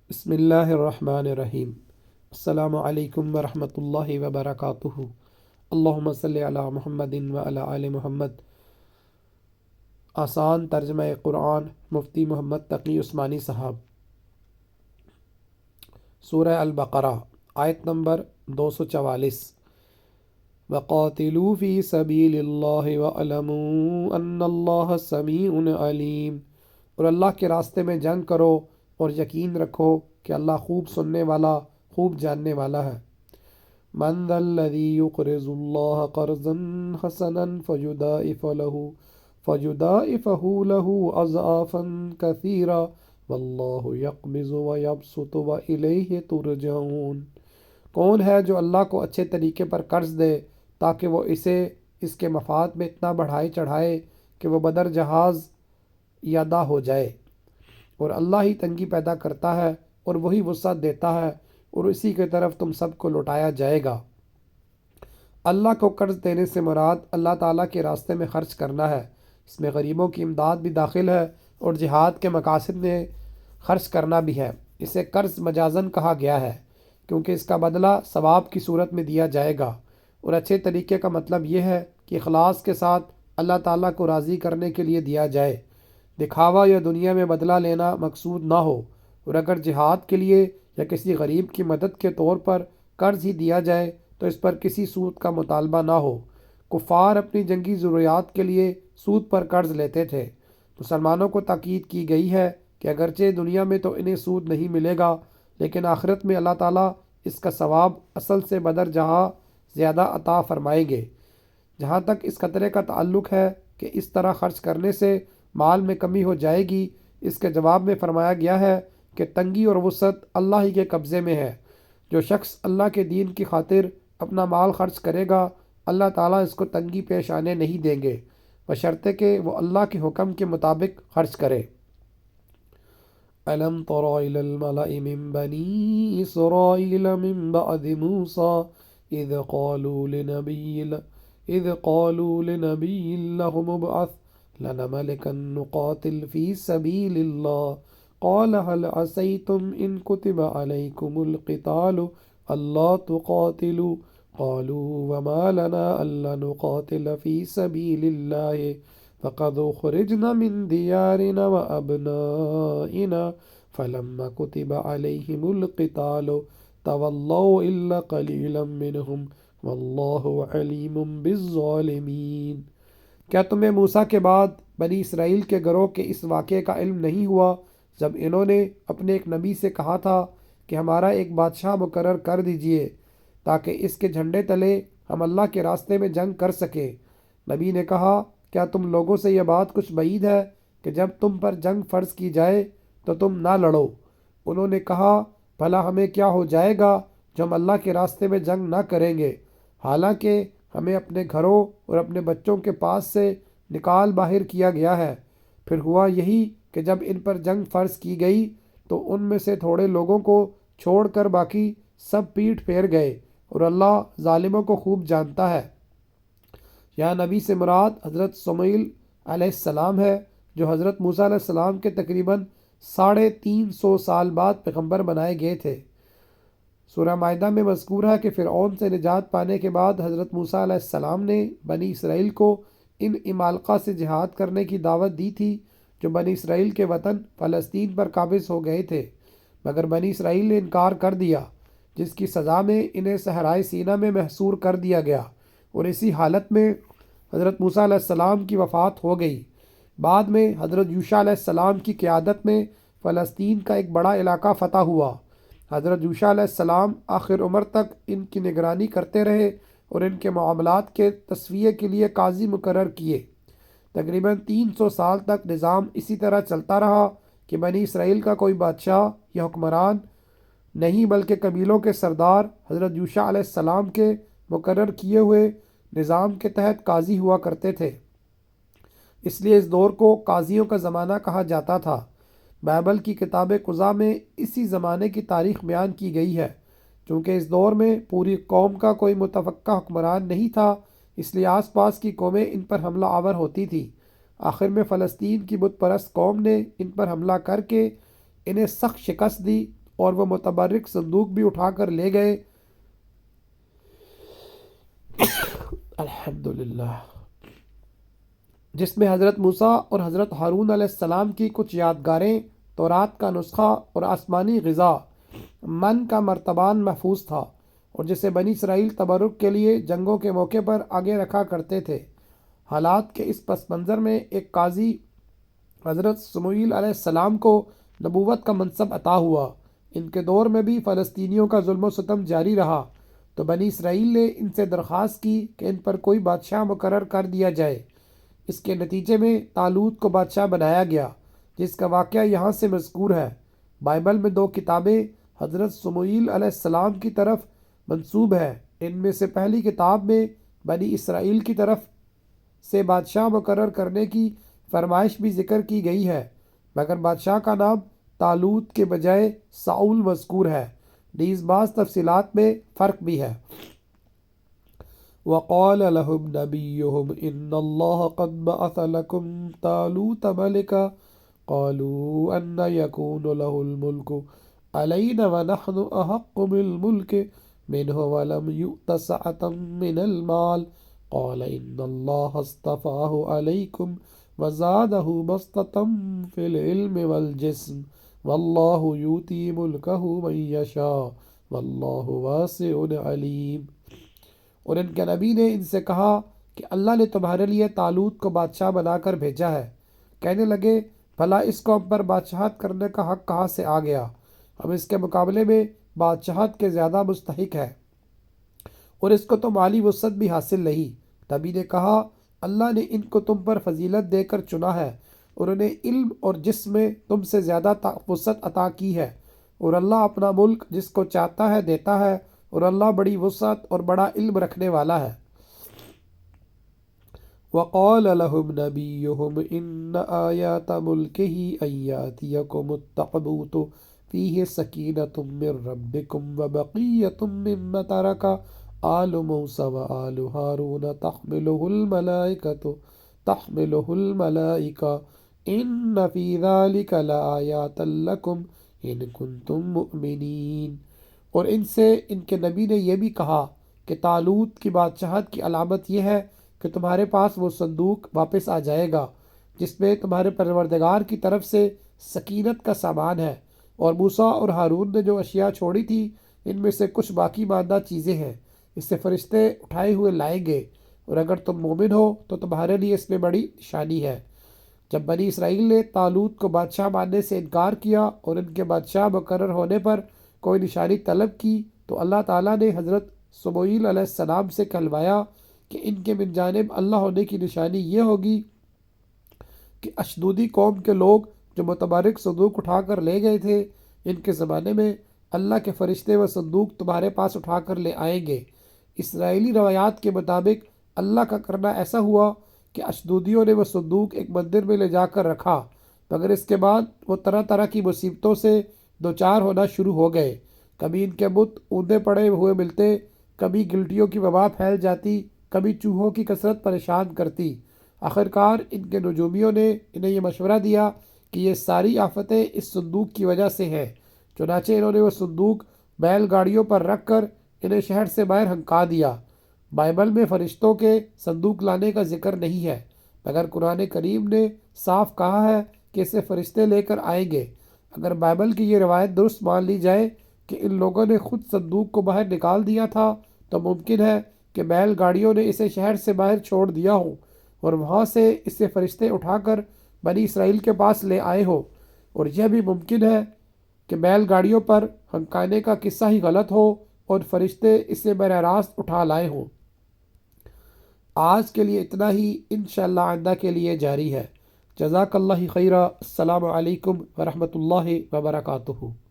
بسم اللہ الرحمن الرحیم۔ السلام علیکم ورحمۃ اللہ وبرکاتہ۔ اللہم صلی علی محمد وعلی آل محمد۔ آسان ترجمہ قرآن مفتی محمد تقی عثمانی صاحب۔ سورہ البقرہ آیت نمبر 244۔ وَقَاتِلُوا فِي سَبِيلِ اللَّهِ وَاعْلَمُوا أَنَّ اللَّهَ سَمِيعٌ عَلِيمٌ، اور اللہ کے راستے میں جنگ کرو اور یقین رکھو کہ اللہ خوب سننے والا، خوب جاننے والا ہے۔ من ذا الذی یقرض اللہ قرضا حسنا فیضاعفہ له اضعافا کثیرا واللہ یقبض ویبسط والیہ ترجعون۔ کون ہے جو اللہ کو اچھے طریقے پر قرض دے تاکہ وہ اسے اس کے مفاد میں اتنا بڑھائے چڑھائے کہ وہ بدر جہاز یادا ہو جائے، اور اللہ ہی تنگی پیدا کرتا ہے اور وہی وسعت دیتا ہے، اور اسی کی طرف تم سب کو لوٹایا جائے گا۔ اللہ کو قرض دینے سے مراد اللہ تعالیٰ کے راستے میں خرچ کرنا ہے۔ اس میں غریبوں کی امداد بھی داخل ہے اور جہاد کے مقاصد میں خرچ کرنا بھی ہے۔ اسے قرض مجازن کہا گیا ہے کیونکہ اس کا بدلہ ثواب کی صورت میں دیا جائے گا، اور اچھے طریقے کا مطلب یہ ہے کہ اخلاص کے ساتھ اللہ تعالیٰ کو راضی کرنے کے لیے دیا جائے، دکھاوا یا دنیا میں بدلہ لینا مقصود نہ ہو۔ اور اگر جہاد کے لیے یا کسی غریب کی مدد کے طور پر قرض ہی دیا جائے تو اس پر کسی سود کا مطالبہ نہ ہو۔ کفار اپنی جنگی ضروریات کے لیے سود پر قرض لیتے تھے۔ مسلمانوں کو تاکید کی گئی ہے کہ اگرچہ دنیا میں تو انہیں سود نہیں ملے گا، لیکن آخرت میں اللہ تعالیٰ اس کا ثواب اصل سے بدر جہاں زیادہ عطا فرمائیں گے۔ جہاں تک اس خطرے کا تعلق ہے کہ اس طرح خرچ کرنے سے مال میں کمی ہو جائے گی، اس کے جواب میں فرمایا گیا ہے کہ تنگی اور وسعت اللہ ہی کے قبضے میں ہے۔ جو شخص اللہ کے دین کی خاطر اپنا مال خرچ کرے گا، اللہ تعالیٰ اس کو تنگی پیش آنے نہیں دیں گے، بشرطے کہ وہ اللہ کے حکم کے مطابق خرچ کرے۔ أَلَمْ تَرَ إِلَى الْمَلَإِ مِنْ بَنِي إِسْرَائِيلَ مِنْ بَعْدِ مُوسَى إِذْ قَالُوا لِنَبِيٍّ لَهُمُ ابْعَثْ لَنَا مَلِكًا نُقَاتِلْ فِي سَبِيلِ اللَّهِ قَالَ هَلْ عَسَيْتُمْ إِنْ كُتِبَ عَلَيْكُمُ الْقِتَالُ أَلَّا تُقَاتِلُوا قَالُوا وَمَا لَنَا أَلَّا نُقَاتِلَ فِي سَبِيلِ اللَّهِ فقد خرجنا من ديارنا وأبنائنا فلما كتب عليهم القتال تولوا إلا قليلا منهم والله عليم بالظالمين۔ کیا تمہیں موسیٰ کے بعد بنی اسرائیل کے گروہ کے اس واقعے کا علم نہیں ہوا جب انہوں نے اپنے ایک نبی سے کہا تھا کہ ہمارا ایک بادشاہ مقرر کر دیجئے تاکہ اس کے جھنڈے تلے ہم اللہ کے راستے میں جنگ کر سکیں؟ نبی نے کہا، کیا تم لوگوں سے یہ بات کچھ بعید ہے کہ جب تم پر جنگ فرض کی جائے تو تم نہ لڑو؟ انہوں نے کہا، بھلا ہمیں کیا ہو جائے گا جو ہم اللہ کے راستے میں جنگ نہ کریں گے، حالانکہ ہمیں اپنے گھروں اور اپنے بچوں کے پاس سے نکال باہر کیا گیا ہے۔ پھر ہوا یہی کہ جب ان پر جنگ فرض کی گئی تو ان میں سے تھوڑے لوگوں کو چھوڑ کر باقی سب پیٹھ پھیر گئے، اور اللہ ظالموں کو خوب جانتا ہے۔ یہاں نبی سے مراد حضرت سمیل علیہ السلام ہے، جو حضرت موسیٰ علیہ السلام کے تقریباً 350 سال بعد پیغمبر بنائے گئے تھے۔ سورہ مائدہ میں مذکور ہے کہ فرعون سے نجات پانے کے بعد حضرت موسیٰ علیہ السلام نے بنی اسرائیل کو ان عمالقہ سے جہاد کرنے کی دعوت دی تھی جو بنی اسرائیل کے وطن فلسطین پر قابض ہو گئے تھے، مگر بنی اسرائیل نے انکار کر دیا، جس کی سزا میں انہیں صحرائے سینا میں محصور کر دیا گیا، اور اسی حالت میں حضرت موسیٰ علیہ السلام کی وفات ہو گئی۔ بعد میں حضرت یوشع علیہ السلام کی قیادت میں فلسطین کا ایک بڑا علاقہ فتح ہوا۔ حضرت یوشع علیہ السلام آخر عمر تک ان کی نگرانی کرتے رہے اور ان کے معاملات کے تصفیے کے لیے قاضی مقرر کیے۔ تقریباً 300 سال تک نظام اسی طرح چلتا رہا کہ بنی اسرائیل کا کوئی بادشاہ یا حکمران نہیں، بلکہ قبیلوں کے سردار حضرت یوشع علیہ السلام کے مقرر کیے ہوئے نظام کے تحت قاضی ہوا کرتے تھے، اس لیے اس دور کو قاضیوں کا زمانہ کہا جاتا تھا۔ بائبل کی کتاب قضا میں اسی زمانے کی تاریخ بیان کی گئی ہے۔ چونکہ اس دور میں پوری قوم کا کوئی متفقہ حکمران نہیں تھا، اس لیے آس پاس کی قومیں ان پر حملہ آور ہوتی تھیں۔ آخر میں فلسطین کی بت پرست قوم نے ان پر حملہ کر کے انہیں سخت شکست دی اور وہ متبرک صندوق بھی اٹھا کر لے گئے۔ الحمدللہ، جس میں حضرت موسیٰ اور حضرت ہارون علیہ السلام کی کچھ یادگاریں، تورات کا نسخہ اور آسمانی غذا، من کا مرتبان محفوظ تھا، اور جسے بنی اسرائیل تبرک کے لیے جنگوں کے موقع پر آگے رکھا کرتے تھے۔ حالات کے اس پس منظر میں ایک قاضی حضرت سموئیل علیہ السلام کو نبوت کا منصب عطا ہوا۔ ان کے دور میں بھی فلسطینیوں کا ظلم و ستم جاری رہا، تو بنی اسرائیل نے ان سے درخواست کی کہ ان پر کوئی بادشاہ مقرر کر دیا جائے۔ اس کے نتیجے میں طالوت کو بادشاہ بنایا گیا، جس کا واقعہ یہاں سے مذکور ہے۔ بائبل میں 2 کتابیں حضرت سموئیل علیہ السلام کی طرف منسوب ہیں۔ ان میں سے پہلی کتاب میں بنی اسرائیل کی طرف سے بادشاہ مقرر کرنے کی فرمائش بھی ذکر کی گئی ہے، مگر بادشاہ کا نام طالوت کے بجائے ساؤل مذکور ہے۔ نیز بعض تفصیلات میں فرق بھی ہے۔ وقال لهم نبيهم إن الله قد بعث لكم طالوت ملكا قالوا أن يكون له الملك علينا ونحن أحق بالملك منه ولم يؤت سعة من المال قال إن الله اصطفاه عليكم وزاده بسطة في العلم والجسم والله يؤتي ملكه من يشاء والله واسع عليم۔ اور ان کے نبی نے ان سے کہا کہ اللہ نے تمہارے لیے طالوت کو بادشاہ بنا کر بھیجا ہے۔ کہنے لگے، بھلا اس کو ہم پر بادشاہت کرنے کا حق کہاں سے آ گیا؟ ہم اس کے مقابلے میں بادشاہت کے زیادہ مستحق ہے، اور اس کو تو مالی وسعت بھی حاصل نہیں۔ نبی نے کہا، اللہ نے ان کو تم پر فضیلت دے کر چنا ہے، اور انہیں علم اور جسم میں تم سے زیادہ وسعت عطا کی ہے، اور اللہ اپنا ملک جس کو چاہتا ہے دیتا ہے، اور اللہ بڑی وسعت اور بڑا علم رکھنے والا ہے۔ وقال لهم نبيهم إن آيات ملكه أن يأتيكم التابوت فيه سكينة من ربكم وبقية مما ترك آل موسى وآل هارون تحمله الملائكة إن في ذلك لآيات لكم إن كنتم مؤمنين۔ اور ان سے ان کے نبی نے یہ بھی کہا کہ طالوت کی بادشاہت کی علامت یہ ہے کہ تمہارے پاس وہ صندوق واپس آ جائے گا جس میں تمہارے پروردگار کی طرف سے سکینت کا سامان ہے، اور موسیٰ اور ہارون نے جو اشیاء چھوڑی تھی ان میں سے کچھ باقی ماندہ چیزیں ہیں، اس سے فرشتے اٹھائے ہوئے لائیں گے، اور اگر تم مومن ہو تو تمہارے لیے اس میں بڑی نشانی ہے۔ جب بنی اسرائیل نے طالوت کو بادشاہ ماننے سے انکار کیا اور ان کے بادشاہ مقرر ہونے پر کوئی نشانی طلب کی، تو اللہ تعالیٰ نے حضرت سموئیل علیہ السلام سے کہلوایا کہ ان کے من جانب اللہ ہونے کی نشانی یہ ہوگی کہ اشدودی قوم کے لوگ جو متبرک صندوق اٹھا کر لے گئے تھے، ان کے زمانے میں اللہ کے فرشتے و صندوق تمہارے پاس اٹھا کر لے آئیں گے۔ اسرائیلی روایات کے مطابق اللہ کا کرنا ایسا ہوا کہ اشدودیوں نے وہ صندوق ایک مندر میں لے جا کر رکھا، مگر اس کے بعد وہ طرح طرح کی مصیبتوں سے دوچار ہونا شروع ہو گئے۔ کبھی ان کے بت اوندے پڑے ہوئے ملتے، کبھی گلٹیوں کی وبا پھیل جاتی، کبھی چوہوں کی کثرت پریشان کرتی۔ آخرکار ان کے نجومیوں نے انہیں یہ مشورہ دیا کہ یہ ساری آفتیں اس صندوق کی وجہ سے ہیں۔ چنانچہ انہوں نے وہ صندوق بیل گاڑیوں پر رکھ کر انہیں شہر سے باہر ہنکا دیا۔ بائبل میں فرشتوں کے صندوق لانے کا ذکر نہیں ہے، مگر قرآن کریم نے صاف کہا ہے کہ اسے فرشتے لے کر آئیں گے۔ اگر بائبل کی یہ روایت درست مان لی جائے کہ ان لوگوں نے خود صندوق کو باہر نکال دیا تھا، تو ممکن ہے کہ بیل گاڑیوں نے اسے شہر سے باہر چھوڑ دیا ہو اور وہاں سے اسے فرشتے اٹھا کر بنی اسرائیل کے پاس لے آئے ہو، اور یہ بھی ممکن ہے کہ بیل گاڑیوں پر ہنکانے کا قصہ ہی غلط ہو اور فرشتے اسے براہ راست اٹھا لائے ہوں۔ آج کے لیے اتنا ہی، انشاءاللہ آئندہ کے لیے جاری ہے۔ جزاک اللہ خیرہ۔ السلام علیکم ورحمۃ اللہ وبرکاتہ۔